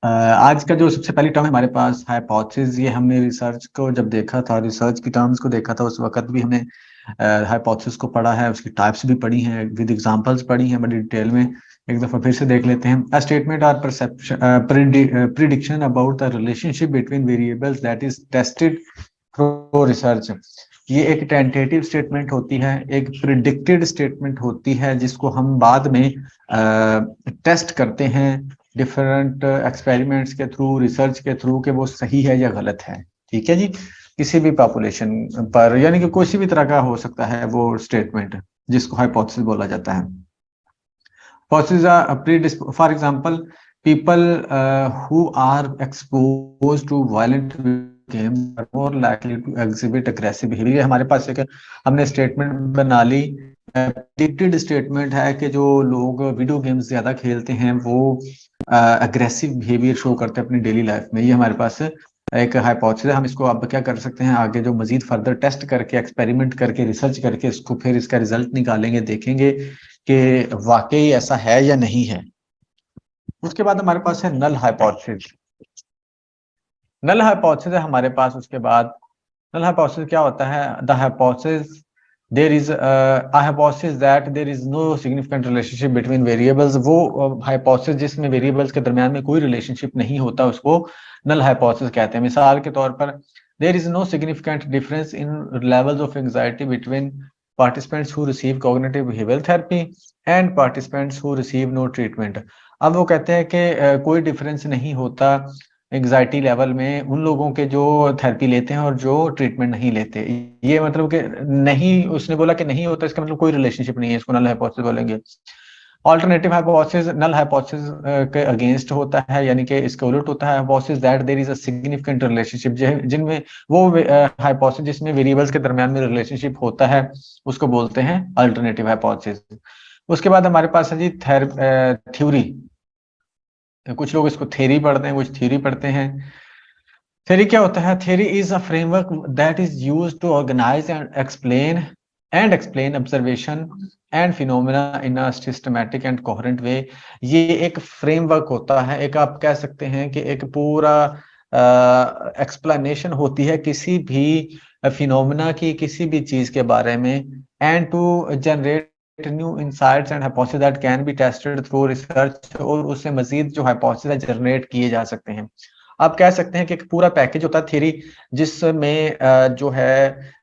आज का जो सबसे पहली टर्म है हमारे पास हाइपोथेसिस, ये हमने रिसर्च को जब देखा था, रिसर्च की टर्म्स को देखा था, उस वक्त भी हमने हाइपोथेसिस को पढ़ा है, उसकी टाइप्स भी पढ़ी हैं, विद एग्जांपल्स पढ़ी हैं बड़ी डिटेल में। एक दफा फिर से देख लेते हैं। अ स्टेटमेंट और perception prediction about the relationship between variables that is tested through research. ये एक टेंटेटिव स्टेटमेंट होती है, एक प्रिडिक्टेड स्टेटमेंट होती है, जिसको हम बाद में टेस्ट करते हैं डिफरेंट एक्सपेरिमेंट्स के थ्रू, रिसर्च के थ्रू, कि वो सही है या गलत है। ठीक है जी। किसी भी पॉपुलेशन पर, यानी कि किसी भी तरह का हो सकता है वो स्टेटमेंट, जिसको हाइपोथेसिस बोला जाता है। For example, people who are exposed to violent games are more likely to exhibit aggressive behavior। ये हमारे पास एक हमने स्टेटमेंट बना ली, प्रिडिक्टेड स्टेटमेंट है कि जो लोग वीडियो गेम्स ज्यादा खेलते हैं वो अग्रेसिव बिहेवियर शो करते हैं अपनी डेली लाइफ में। ये हमारे पास एक हाइपोथेसिस है। हम इसको अब क्या कर सकते हैं, आगे जो मजीद फर्दर टेस्ट करके, एक्सपेरिमेंट करके, रिसर्च करके, इसको फिर इसका रिजल्ट निकालेंगे, देखेंगे कि वाकई ऐसा है या नहीं है। उसके बाद हमारे पास है नल हाइपोथेसिस। नल हाइपोथेसिस है हमारे पास। उसके बाद नल हाइपोथेसिस क्या होता है? The hypothesis there is hypothesis that there is no significant relationship between variables. वो हाइपोथेसिस जिसमें वेरिएबल्स के दरमियान में कोई रिलेशनशिप नहीं होता, उसको नल हाइपोथेसिस कहते हैं। मिसाल के तौर पर, there is no significant difference in levels of anxiety between participants who receive cognitive behavioral therapy and participants who receive no treatment। अब वो कहते हैं कि कोई डिफरेंस नहीं होता एंग्जाइटी लेवल में उन लोगों के जो थेरेपी लेते हैं और जो ट्रीटमेंट नहीं लेते। ये मतलब कि नहीं, उसने बोला कि नहीं होता, इसका मतलब कोई रिलेशनशिप नहीं है, इसको नल हाइपोथेसिस बोलेंगे। ऑल्टरनेटिव हाइपोथेसिस नल हाइपोथेसिस के अगेंस्ट होता है, यानी कि इसके उलट होता है। Hypothesis that there is a significant relationship, जिनमें वो हाइपोथेसिस जिसमें वेरिएबल्स के दरमियान में रिलेशनशिप होता है, उसको बोलते हैं अल्टरनेटिव हाइपोथेसिस। उसके बाद हमारे पास है जी थ्योरी। कुछ लोग इसको थ्योरी पढ़ते हैं, कुछ थ्योरी पढ़ते हैं। थ्योरी क्या होता है? Theory is a framework that is used to organise and explain observation and phenomena in a systematic and coherent way. ये एक फ्रेमवर्क होता है, एक आप कह सकते हैं कि एक पूरा एक्सप्लेनेशन होती है किसी भी फिनोमेना की, किसी भी चीज के बारे में, and to generate new insights and hypothesis that can be tested through research. और उससे मजीद जो हाइपोथेसिस जनरेट किए जा सकते हैं। आप कह सकते हैं कि एक पूरा पैकेज होता है थ्योरी, जिसमें जो है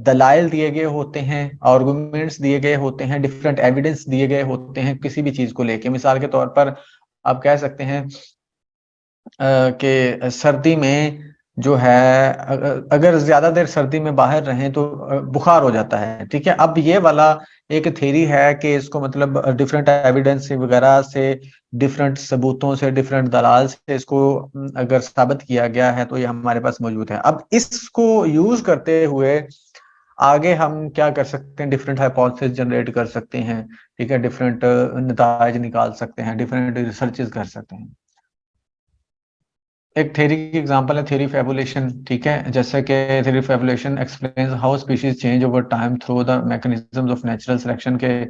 दलाइल दिए गए होते हैं, आर्गुमेंट्स दिए गए होते हैं, डिफरेंट एविडेंस दिए गए होते हैं किसी भी चीज को लेके। मिसाल के तौर पर आप कह सकते हैं कि सर्दी में जो है, अगर ज्यादा देर सर्दी में बाहर रहें तो बुखार हो जाता है। ठीक है, अब ये वाला एक थ्योरी है कि इसको मतलब डिफरेंट एविडेंस वगैरह से, डिफरेंट सबूतों से, डिफरेंट दलाल से इसको अगर साबित किया गया है तो ये हमारे पास मौजूद है। अब इसको यूज करते हुए आगे हम क्या कर सकते हैं? डिफरेंट हाइपोथेसिस जनरेट कर सकते हैं। ठीक है, डिफरेंट नताज निकाल सकते हैं, डिफरेंट रिसर्चेस कर सकते हैं। एक थ्योरी की एग्जांपल है थ्योरी ऑफ एवोल्यूशन। ठीक है, जैसे कि theory of evolution explains how species change over time through the mechanisms of natural selection, के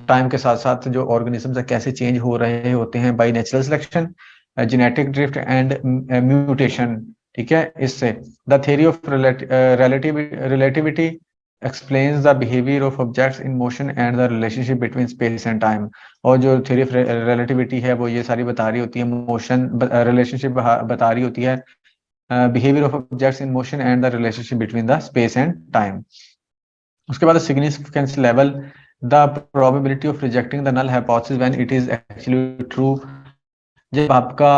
टाइम के साथ साथ जो ऑर्गेनिजम्स है कैसे चेंज हो रहे होते हैं by natural selection, genetic drift and mutation. ठीक है, इससे the theory of relativity explains the behavior of objects in motion and the relationship between space and time। और जो थ्योरी ऑफ रिलेटिविटी है वो ये सारी बता रही होती है, मोशन रिलेशनशिप बता रही होती है, behaviour of objects in motion and the relationship between the space and time. उसके बाद significance level, the probability of rejecting the null hypothesis when it is actually true. जब आपका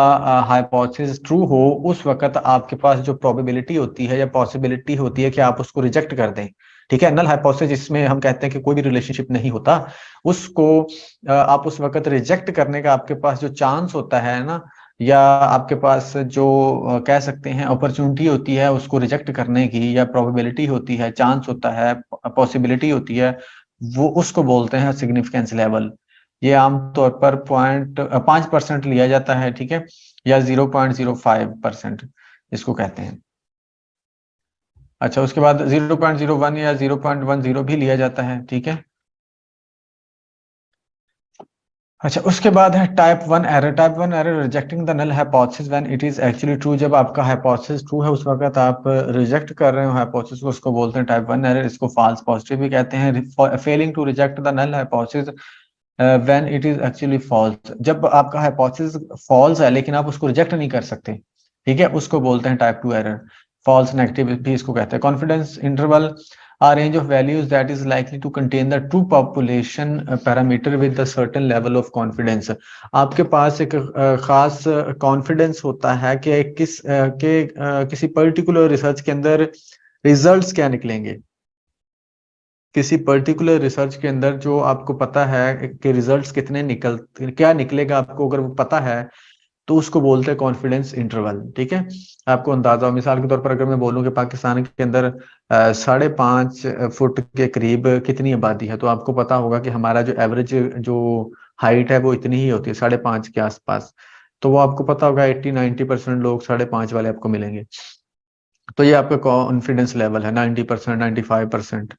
हाइपोथेसिस ट्रू हो, उस वक्त आपके पास जो प्रोबेबिलिटी होती है या पॉसिबिलिटी होती है कि आप उसको रिजेक्ट कर दें। ठीक है, नल हाइपोथेसिस जिसमें हम कहते हैं कि कोई भी रिलेशनशिप नहीं होता, उसको आप उस वक्त रिजेक्ट करने का आपके पास जो चांस होता है ना, या आपके पास जो कह सकते हैं अपॉर्चुनिटी होती है उसको रिजेक्ट करने की, या प्रोबेबिलिटी होती है, चांस होता है, पॉसिबिलिटी होती है, वो उसको बोलते हैं सिग्निफिकेंस लेवल। ये आमतौर पर 5% लिया जाता है। ठीक है, या 0.05% इसको कहते हैं। अच्छा, उसके बाद 0.01 या 0.10 भी लिया जाता है। ठीक है, अच्छा, उसके बाद है type one error. Type one error rejecting the null hypothesis when it is actually true. जब आपका हाइपोथेसिस ट्रू है उस वक्त आप रिजेक्ट कर रहे हो हाइपोथेसिस को, उसको बोलते हैं टाइप वन एरर। इसको फॉल्स पॉजिटिव भी कहते हैं। Failing to reject the null hypothesis when it is actually false. जब आपका हाइपोथेसिस फॉल्स है लेकिन आप उसको रिजेक्ट नहीं कर सकते, ठीक है, उसको बोलते हैं type two error. False negative भी इसको कहते हैं। Confidence interval a range of values that is likely to contain the true population parameter with a certain level of confidence। आपके पास एक खास कॉन्फिडेंस होता है कि किसी पर्टिकुलर रिसर्च के अंदर रिजल्ट्स क्या निकलेंगे। किसी पर्टिकुलर रिसर्च के अंदर जो आपको पता है कि रिजल्ट्स कितने क्या निकलेगा, आपको अगर वो पता है तो उसको बोलते हैं कॉन्फिडेंस इंटरवल। ठीक है, आपको अंदाजा, मिसाल के तौर पर अगर मैं बोलूं कि पाकिस्तान के अंदर 5.5 फुट के करीब कितनी आबादी है, तो आपको पता होगा कि हमारा जो एवरेज जो हाइट है वो इतनी ही होती है, 5.5 के आसपास। तो वो आपको पता होगा 80-90% लोग 5.5 वाले आपको मिलेंगे। तो ये आपका कॉन्फिडेंस लेवल है, 90%, 95%।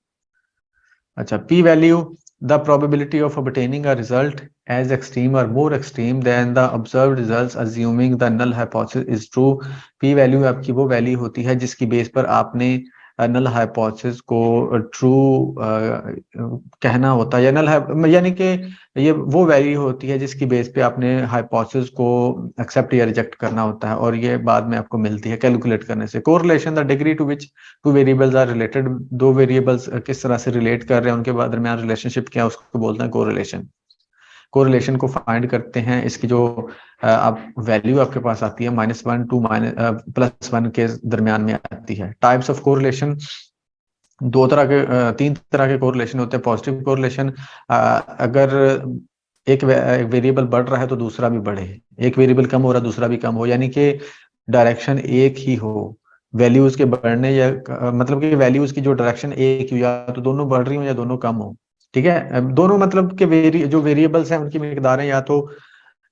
अच्छा, P value the probability of obtaining a result as extreme or more extreme than the observed results assuming the null hypothesis is true। P value आपकी वो वैल्यू होती है जिसकी बेस पर आपने नल हाइपोथेसिस को ट्रू कहना होता है, या यानी कि ये वो वैल्यू होती है जिसकी बेस पे आपने हाइपोथेसिस को एक्सेप्ट या रिजेक्ट करना होता है, और ये बाद में आपको मिलती है कैलकुलेट करने से। Correlation the degree to which two variables are related. दो वेरिएबल्स किस तरह से रिलेट कर रहे हैं, उनके दरमियान रिलेशनशिप क्या है, उसको बोलते हैं कोरिलेशन। कोरिलेशन को फाइंड करते हैं, इसकी जो आप वैल्यू आपके पास आती है -1 टू +1 के दरमियान में आती है। टाइप्स ऑफ कोरिलेशन, तीन तरह के कोरिलेशन होते हैं। पॉजिटिव कोरिलेशन, अगर एक वेरिएबल बढ़ रहा है तो दूसरा भी बढ़े, एक वेरिएबल कम हो रहा है दूसरा भी कम हो, यानी कि डायरेक्शन एक ही हो, वैल्यूज के बढ़ने या मतलब कि वैल्यूज की जो डायरेक्शन एक ही हो, या तो दोनों बढ़ रही हो या दोनों कम हो। ठीक है, दोनों मतलब कि जो वेरिएबल्स हैं उनकी मिकदारें या तो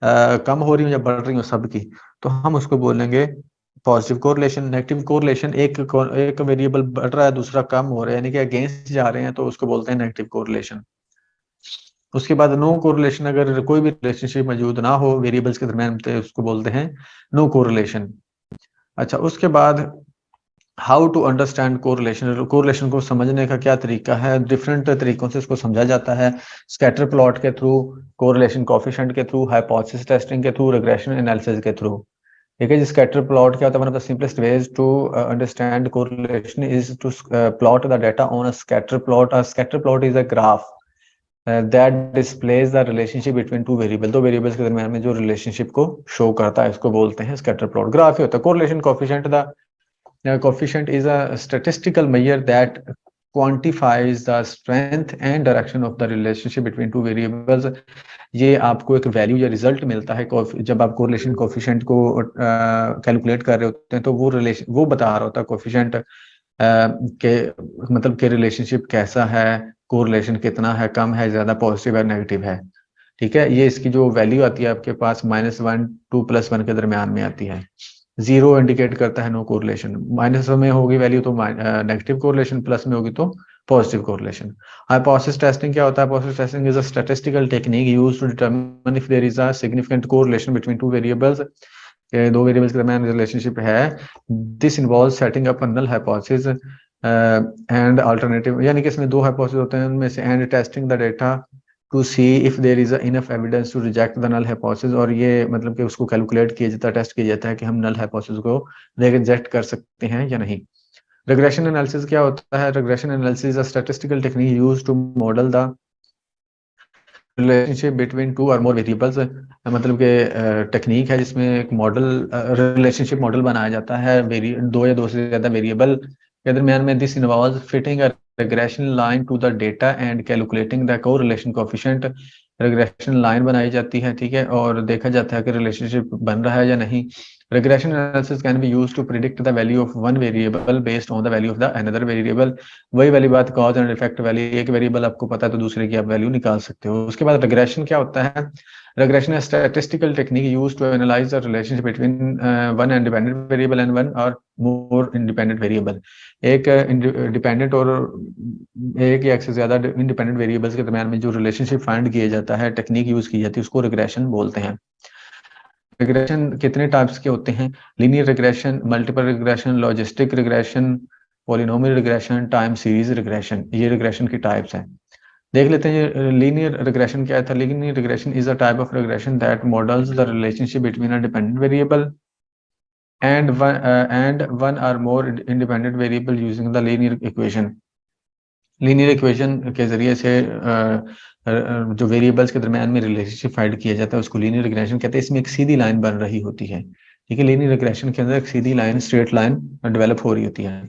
कम हो रही हो या बढ़ रही हो सबकी, तो हम उसको बोलेंगे पॉजिटिव कोरिलेशन। नेगेटिव कोरिलेशन, एक वेरिएबल बढ़ रहा है दूसरा कम हो रहा है, यानी कि अगेंस्ट जा रहे हैं, तो उसको बोलते हैं नेगेटिव कोरिलेशन। उसके बाद नो कोरिलेशन, अगर कोई भी रिलेशनशिप मौजूद ना हो वेरिएबल्स के दरमियान, तो उसको बोलते हैं नो कोरिलेशन। अच्छा, उसके बाद how to understand correlation. Correlation को समझने का क्या तरीका है, डिफरेंट तरीकों से इसको समझा जाता है। स्कैटर प्लॉट के थ्रू, कोरिलेशन कोएफिशिएंट के थ्रू, हाइपोथेसिस टेस्टिंग के थ्रू, रिग्रेशन एनालिसिस के थ्रू। ठीक है जी। स्कैटर प्लॉट क्या होता है? One of the simplest ways to understand correlation is to plot the data on a scatter plot. A scatter plot is a graph that displays the relationship between two variable. दो variables के दरमियान में जो relationship को show करता है उसको बोलते हैं स्कैटर प्लॉट। ग्राफ ही होता है। Correlation coefficient, the coefficient is a statistical measure that quantifies the strength and direction of the relationship between two variables। ये आपको एक वैल्यू या रिजल्ट मिलता है जब आप कोरिलेशन कोएफिशिएंट को कैलकुलेट कर रहे होते हैं, तो वो बता रहा होता है कोएफिशिएंट के मतलब के रिलेशनशिप कैसा है, कोरिलेशन कितना है, कम है, ज्यादा, पॉजिटिव है, नेगेटिव है। ठीक है, ये इसकी जो वैल्यू आती है आपके पास -1 टू +1 के दरमियान में आती है। जीरो इंडिकेट करता है नो कोरिलेशन, माइनस में होगी वैल्यू तो नेगेटिव कोरिलेशन, प्लस में होगी तो पॉजिटिव कोरिलेशन। हाइपोथेसिस टेस्टिंग क्या होता है? Hypothesis testing is a statistical technique used to determine if there is a significant correlation between two variables. दो वेरिएबल्स के दरमियान रिलेशनशिप है। This involve setting up a null hypothesis and alternative, यानी कि इसमें दो हाइपोथेसिस होते हैं उनमें से, and testing the data to see if there is enough evidence to reject the null hypothesis. और ये मतलब कि उसको कैलकुलेट किया जाता है, टेस्ट किया जाता है कि हम नल हाइपोथेसिस को रिजेक्ट कर सकते हैं या नहीं। रिग्रेशन एनालिसिस क्या होता है? Regression analysis a statistical technique used to model the relationship between two और मोर वेरिएबल्स। मतलब कि टेक्निक है जिसमें एक मॉडल, रिलेशनशिप मॉडल बनाया जाता है दो या दो से ज्यादा वेरिएबल के दरमियान में। This involves fitting a regression line to the data and calculating the correlation coefficient. Regression line बनाई जाती है, ठीक है, और देखा जाता है कि रिलेशनशिप बन रहा है या नहीं। Regression analysis can be used to predict the value of one variable based on the value of the another variable. वही वाली बात, कॉज एंड इफेक्ट वाली, एक वेरिएबल आपको पता है तो दूसरे की आप वैल्यू निकाल सकते हो। उसके बाद रिग्रेशन क्या होता है? रिग्रेशन है statistical technique used to analyse the relationship between one independent variable and one और मोर इंडिपेंडेंट वेरिएबल। एक डिपेंडेंट और एक या एक से ज्यादा इंडिपेंडेंट वेरिएबल्स के दरमियान में जो रिलेशनशिप फाइंड किए जाते जाता है, टेक्निक यूज की जाती है, उसको रिग्रेशन बोलते हैं। रिग्रेशन कितने टाइप्स के होते हैं? Linear regression, multiple regression, logistic regression, polynomial regression, time series regression, ये रिग्रेशन की टाइप्स हैं। देख लेते हैं ये लीनियर रिग्रेशन क्या था। Linear regression is a type of regression that models the relationship between a dependent variable and one or more independent variable using the linear equation। Linear equation के जरिए से जो वेरिएबल्स के दरमियान में रिलेशनशिप फाइंड किया जाता है उसको लीनियर रिग्रेशन कहते हैं। इसमें एक सीधी लाइन बन रही होती है, ठीक है। लीनियर रिग्रेशन के अंदर एक सीधी लाइन, स्ट्रेट लाइन डेवलप हो रही होती है।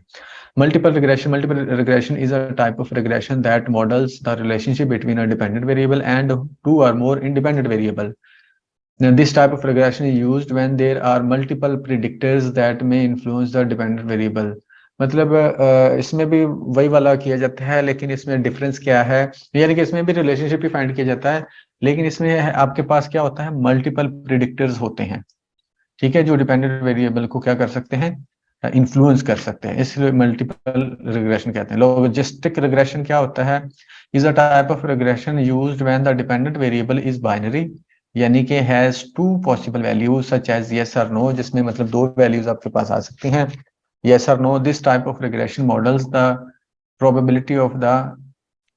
Multiple regression is a type of regression that models the relationship between a dependent variable and two और more independent variable. Now, this type of regression is used when there are multiple predictors that may influence the dependent variable। मतलब इसमें भी वही वाला किया जाता है, लेकिन इसमें डिफरेंस क्या है, यानी कि इसमें भी रिलेशनशिप ही फाइंड किया जाता है, लेकिन इसमें आपके पास क्या होता है, मल्टीपल प्रिडिक्टर्स होते हैं, ठीक है, जो डिपेंडेंट वेरिएबल को क्या कर सकते हैं, इन्फ्लुएंस कर सकते हैं, इसलिए मल्टीपल रिग्रेशन कहते हैं। लॉजिस्टिक रिग्रेशन क्या होता है? Is a type of regression used when the dependent variable is binary, यानी कि has two possible values such as yes और नो, जिसमें मतलब दो वैल्यूज आपके पास आ सकती हैं, यस और no. This type of regression models the probability of the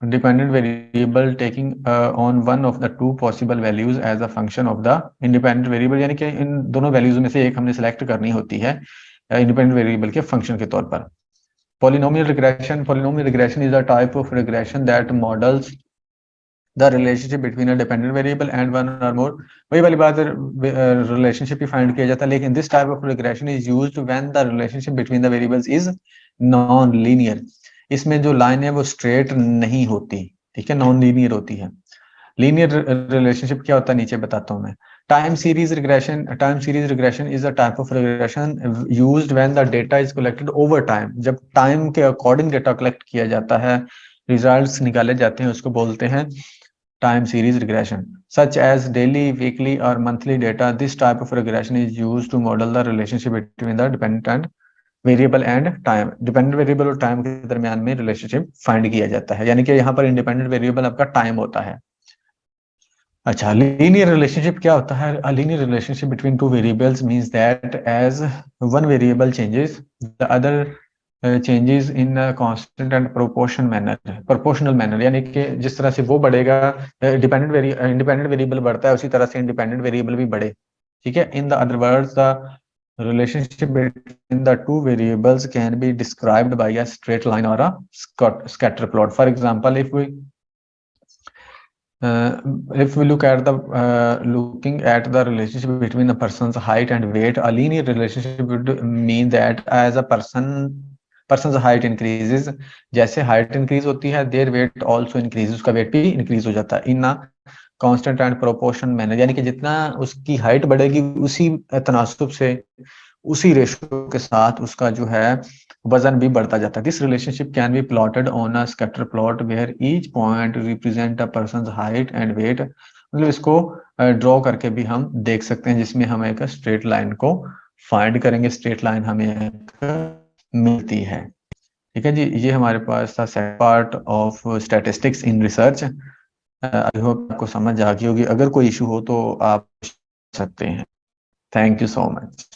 dependent variable taking on one of the two possible values as a function of the independent variable, यानी कि इन दोनों वैल्यूज में से एक हमने सेलेक्ट करनी होती है इंडिपेंडेंट वेरिएबल के फंक्शन के तौर पर। Polynomial regression is a type of regression that models the relationship between a dependent variable and one और मोर। वही वाली बात, रिलेशनशिप ही फाइंड किया जाता है, लेकिन this type of regression is used when the relationship between the variables is non linear. इसमें जो लाइन है वो स्ट्रेट नहीं होती, ठीक है, नॉन लीनियर होती है। लीनियर रिलेशनशिप क्या होता है नीचे बताता हूं मैं। Time series regression is a type of regression used when the data is collected over time. जब टाइम के अकॉर्डिंग डेटा कलेक्ट किया जाता है, रिजल्ट्स निकाले जाते हैं, उसको बोलते हैं time series regression, such as daily, weekly or monthly data। This type of regression is used to model the relationship between the dependent variable and time। Dependent variable और टाइम के दरमियान में रिलेशनशिप फाइंड किया जाता है, यानी कि यहाँ पर इंडिपेंडेंट वेरिएबल आपका टाइम होता है। अच्छा, लीनियर रिलेशनशिप क्या होता है? A linear relationship between two variables means that as one variable changes, the other changes in a constant and proportional manner, यानी कि जिस तरह से वो बढ़ेगा, इंडिपेंडेंट वेरिएबल बढ़ता है, उसी तरह से इंडिपेंडेंट वेरिएबल भी बढ़े, ठीक है। In the other words, the relationship between the two variables can be described by a straight line or a scatter plot। For example, if we looking at the relationship between a person's height and weight, a linear relationship would mean that as a person's height increases, जैसे height increase होती है, their weight also increases, उसका weight भी increase हो जाता है in a constant and proportion manner, यानी कि जितना उसकी height बढ़ेगी उसी तनासुब से, उसी रेशो के साथ उसका जो है वजन भी बढ़ता जाता है। This relationship can be plotted on a scatter plot where each point represent a person's height and weight. मतलब इसको ड्रॉ करके भी हम देख सकते हैं, जिसमें हम एक स्ट्रेट लाइन को फाइंड करेंगे, स्ट्रेट लाइन हमें एक मिलती है, ठीक है जी। ये हमारे पास था second part of statistics in research. I hope आपको समझ आ गई होगी। अगर कोई इशू हो तो आप पूछ सकते हैं। Thank you so much.